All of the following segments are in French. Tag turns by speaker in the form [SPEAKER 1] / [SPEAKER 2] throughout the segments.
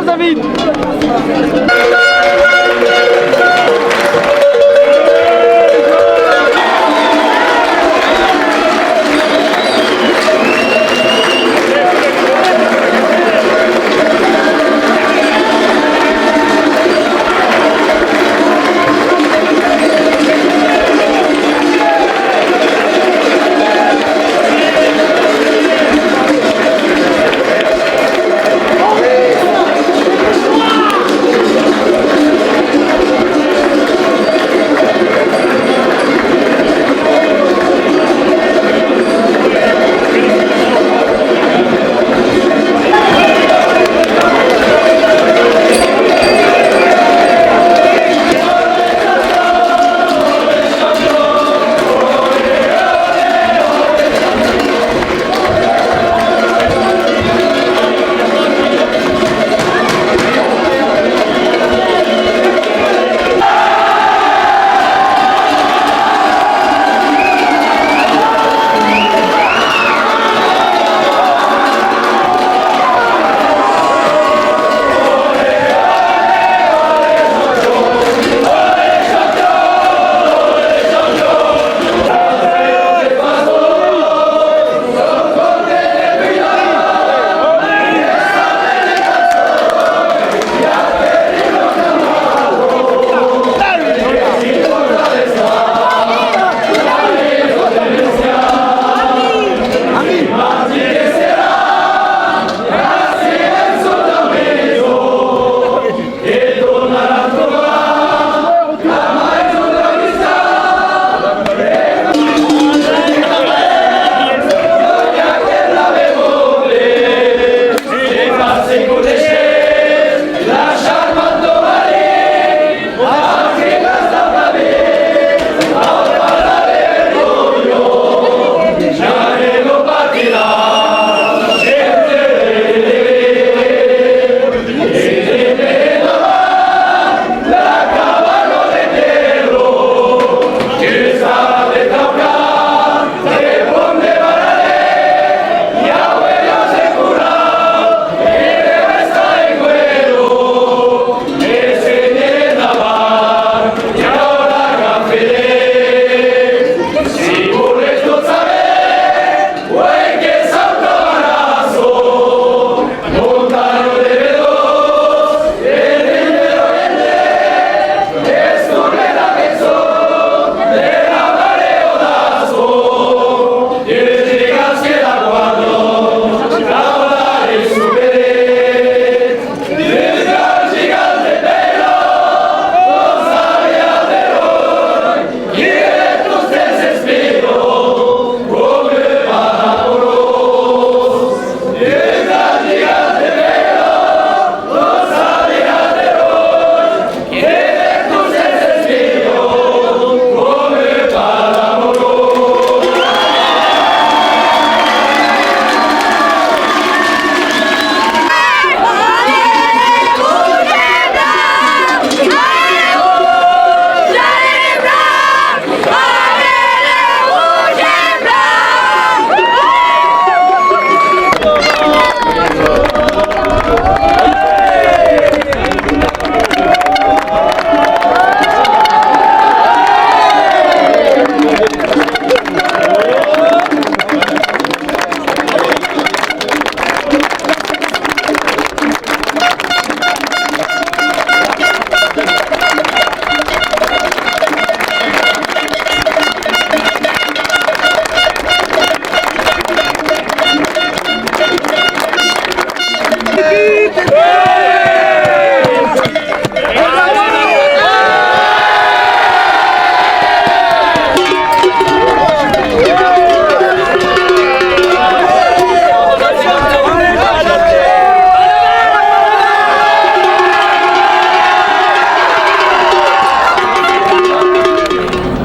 [SPEAKER 1] David.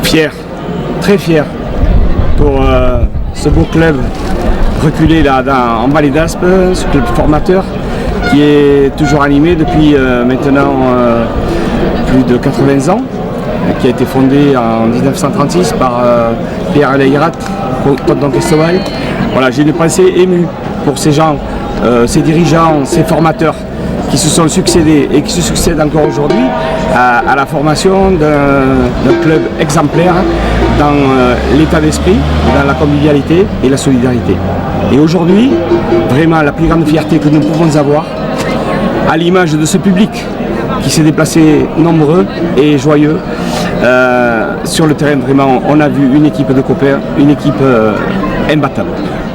[SPEAKER 2] Fier, très fier pour ce beau club reculé là en Vallée d'Aspe, ce club formateur qui est toujours animé depuis maintenant plus de 80 ans, qui a été fondé en 1936 par Pierre Aleyrat, Tonton Cristobal. Voilà, j'ai une pensée émue pour ces gens, ces dirigeants, ces formateurs qui se sont succédés et qui se succèdent encore aujourd'hui à la formation d'un club exemplaire dans l'état d'esprit, dans la convivialité et la solidarité. Et aujourd'hui, vraiment la plus grande fierté que nous pouvons avoir, à l'image de ce public qui s'est déplacé nombreux et joyeux, sur le terrain, vraiment, on a vu une équipe de copains, une équipe imbattable.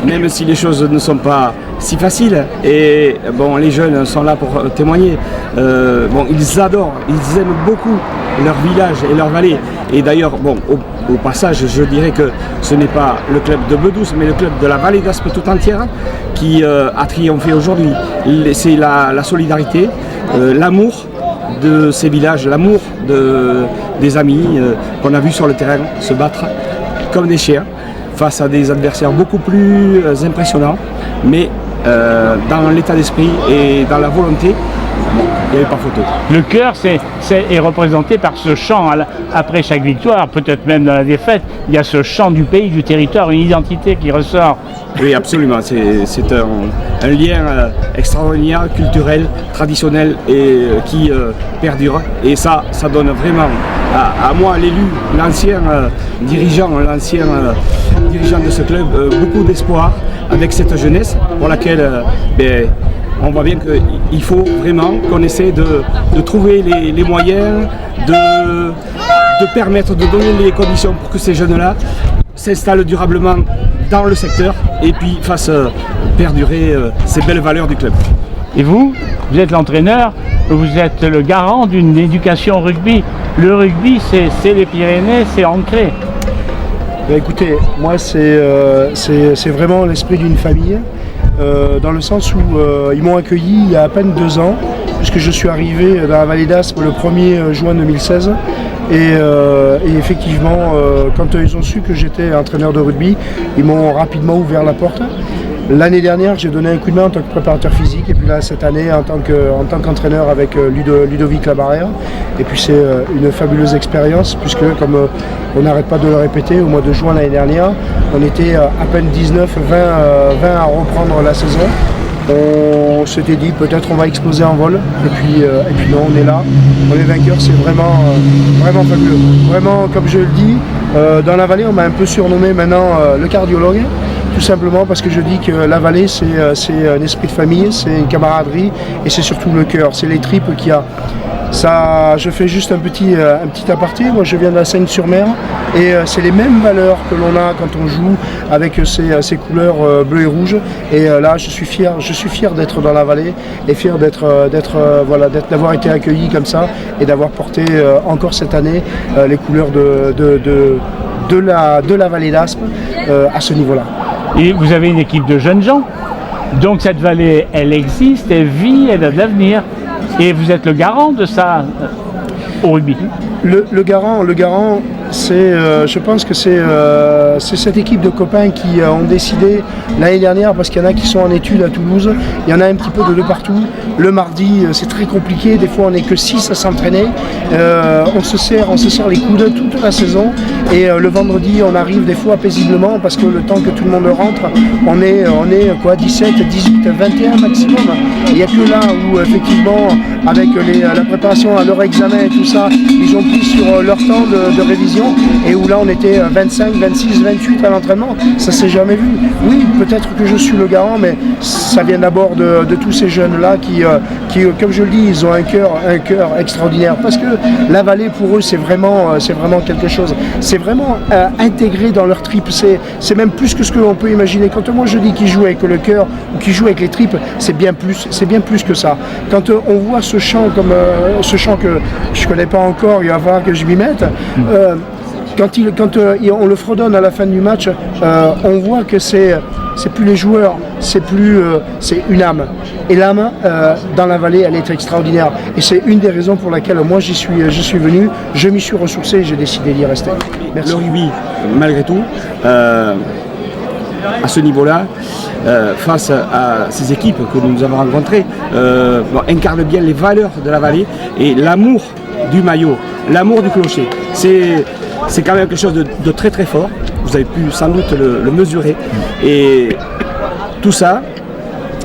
[SPEAKER 2] Même si les choses ne sont pas si faciles, et bon, les jeunes sont là pour témoigner, bon, ils adorent, ils aiment beaucoup leur village et leur vallée. Et d'ailleurs, bon, au passage, je dirais que ce n'est pas le club de Bedouce, mais le club de la vallée d'Aspe tout entière qui a triomphé aujourd'hui. C'est la solidarité, l'amour de ces villages, l'amour des amis qu'on a vu sur le terrain se battre comme des chiens face à des adversaires beaucoup plus impressionnants, mais dans l'état d'esprit et dans la volonté, il n'y avait pas photo.
[SPEAKER 3] Le cœur est représenté par ce chant après chaque victoire, peut-être même dans la défaite. Il y a ce chant du pays, du territoire, une identité qui ressort.
[SPEAKER 2] Oui, absolument. C'est un lien extraordinaire, culturel, traditionnel et qui perdure. Et ça donne vraiment à moi, l'élu, l'ancien dirigeant de ce club, beaucoup d'espoir avec cette jeunesse pour laquelle on voit bien qu'il faut vraiment qu'on essaie de trouver les moyens, de permettre, de donner les conditions pour que ces jeunes-là s'installent durablement dans le secteur et puis fassent perdurer ces belles valeurs du club.
[SPEAKER 3] Et vous êtes l'entraîneur, vous êtes le garant d'une éducation rugby. Le rugby, c'est les Pyrénées, c'est ancré.
[SPEAKER 1] Écoutez, moi c'est vraiment l'esprit d'une famille, dans le sens où ils m'ont accueilli il y a à peine 2 ans, puisque je suis arrivé dans la vallée d'Aspe le 1er juin 2016. Et effectivement, quand ils ont su que j'étais entraîneur de rugby, ils m'ont rapidement ouvert la porte. L'année dernière, j'ai donné un coup de main en tant que préparateur physique, et puis là, cette année, en tant qu'entraîneur avec Ludovic Labarrière. Et puis c'est une fabuleuse expérience, puisque comme on n'arrête pas de le répéter, au mois de juin l'année dernière, on était à peine 19-20 à reprendre la saison. On s'était dit peut-être on va exploser en vol, et puis non, on est là, on est vainqueurs, c'est vraiment fabuleux. Vraiment, comme je le dis, dans la vallée, on m'a un peu surnommé maintenant le cardiologue. Tout simplement parce que je dis que la vallée, c'est un esprit de famille, c'est une camaraderie et c'est surtout le cœur, c'est les tripes qu'il y a. Ça, je fais juste un petit aparté, moi je viens de la Seine-sur-Mer et c'est les mêmes valeurs que l'on a quand on joue avec ces couleurs bleu et rouge. Et là je suis fier d'être dans la vallée et fier d'avoir été accueilli comme ça et d'avoir porté encore cette année les couleurs de la vallée d'Aspe à ce niveau-là.
[SPEAKER 3] Et vous avez une équipe de jeunes gens, donc cette vallée, elle existe, elle vit, elle a de l'avenir. Et vous êtes le garant de ça au rugby.
[SPEAKER 1] Le garant, je pense que c'est cette équipe de copains qui ont décidé l'année dernière, parce qu'il y en a qui sont en études à Toulouse, il y en a un petit peu de partout. Le mardi, c'est très compliqué, des fois on n'est que 6 à s'entraîner. On se serre les coudes toute la saison, et le vendredi on arrive des fois paisiblement, parce que le temps que tout le monde rentre, on est quoi, 17, 18, 21 maximum. Il n'y a que là où effectivement, avec la préparation à leur examen et tout ça, ils ont pris sur leur temps de révision, et où là on était 25, 26, 28 à l'entraînement. Ça s'est jamais vu. Oui, peut-être que je suis le garant, mais ça vient d'abord de tous ces jeunes-là qui, comme je le dis, ils ont un cœur extraordinaire, parce que la vallée pour eux c'est vraiment quelque chose. C'est vraiment intégré dans leur tripes. C'est même plus que ce que l'on peut imaginer. Quand moi je dis qu'ils jouent avec le cœur ou qu'ils jouent avec les tripes, c'est bien plus que ça. Quand on voit ce chant comme ce chant que je connais pas encore, il va falloir que je m'y mette. Quand on le fredonne à la fin du match, on voit que c'est plus les joueurs, c'est une âme. Et l'âme dans la vallée, elle est extraordinaire. Et c'est une des raisons pour laquelle moi je suis venu, je m'y suis ressourcé et j'ai décidé d'y rester. Merci.
[SPEAKER 2] Le rugby, malgré tout, à ce niveau-là, face à ces équipes que nous avons rencontrées, incarne bien les valeurs de la vallée et l'amour du maillot, l'amour du clocher. c'est quand même quelque chose de très très fort. Vous avez pu sans doute le mesurer. Et tout ça,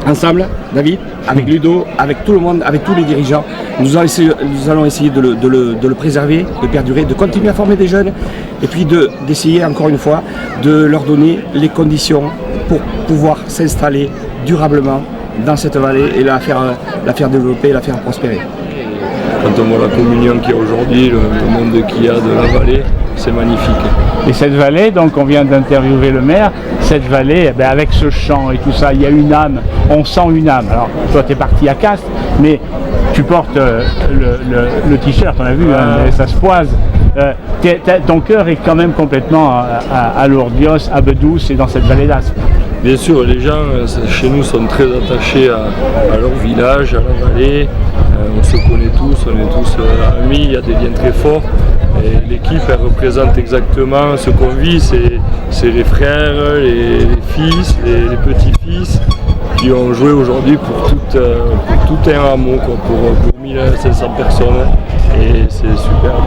[SPEAKER 2] ensemble, David, avec Ludo, avec tout le monde, avec tous les dirigeants, nous allons essayer de le préserver, de perdurer, de continuer à former des jeunes et puis d'essayer encore une fois de leur donner les conditions pour pouvoir s'installer durablement dans cette vallée et la faire développer, la faire prospérer.
[SPEAKER 4] Quand on voit la communion qu'il y a aujourd'hui, le monde qu'il y a de la vallée, c'est magnifique.
[SPEAKER 3] Et cette vallée, donc on vient d'interviewer le maire, cette vallée, eh bien, avec ce chant et tout ça, il y a une âme, on sent une âme. Alors toi tu es parti à Castres, mais tu portes le t-shirt, on a vu, hein, ça se poise. Ton cœur est quand même complètement à Lourdios, à Bedous et dans cette vallée d'Aspe.
[SPEAKER 4] Bien sûr, les gens chez nous sont très attachés à leur village, à la vallée. On se connaît tous, on est tous amis, il y a des liens très forts. Et l'équipe, elle représente exactement ce qu'on vit, c'est les frères, les fils, les petits-fils qui ont joué aujourd'hui pour tout un hameau, pour 1500 personnes. Et c'est superbe.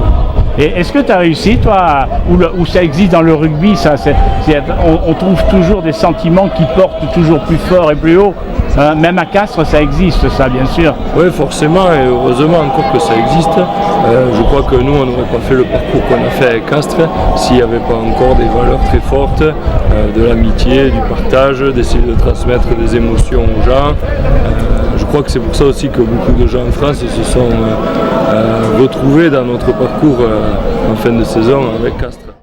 [SPEAKER 3] Et est-ce que tu as réussi, toi, où ça existe dans le rugby, ça, on trouve toujours des sentiments qui portent toujours plus fort et plus haut. Même à Castres, ça existe, ça, bien sûr.
[SPEAKER 4] Oui, forcément, et heureusement encore que ça existe. Je crois que nous, on n'aurait pas fait le parcours qu'on a fait avec Castres s'il n'y avait pas encore des valeurs très fortes, de l'amitié, du partage, d'essayer de transmettre des émotions aux gens. Je crois que c'est pour ça aussi que beaucoup de gens en France se sont retrouvés dans notre parcours en fin de saison avec Castres.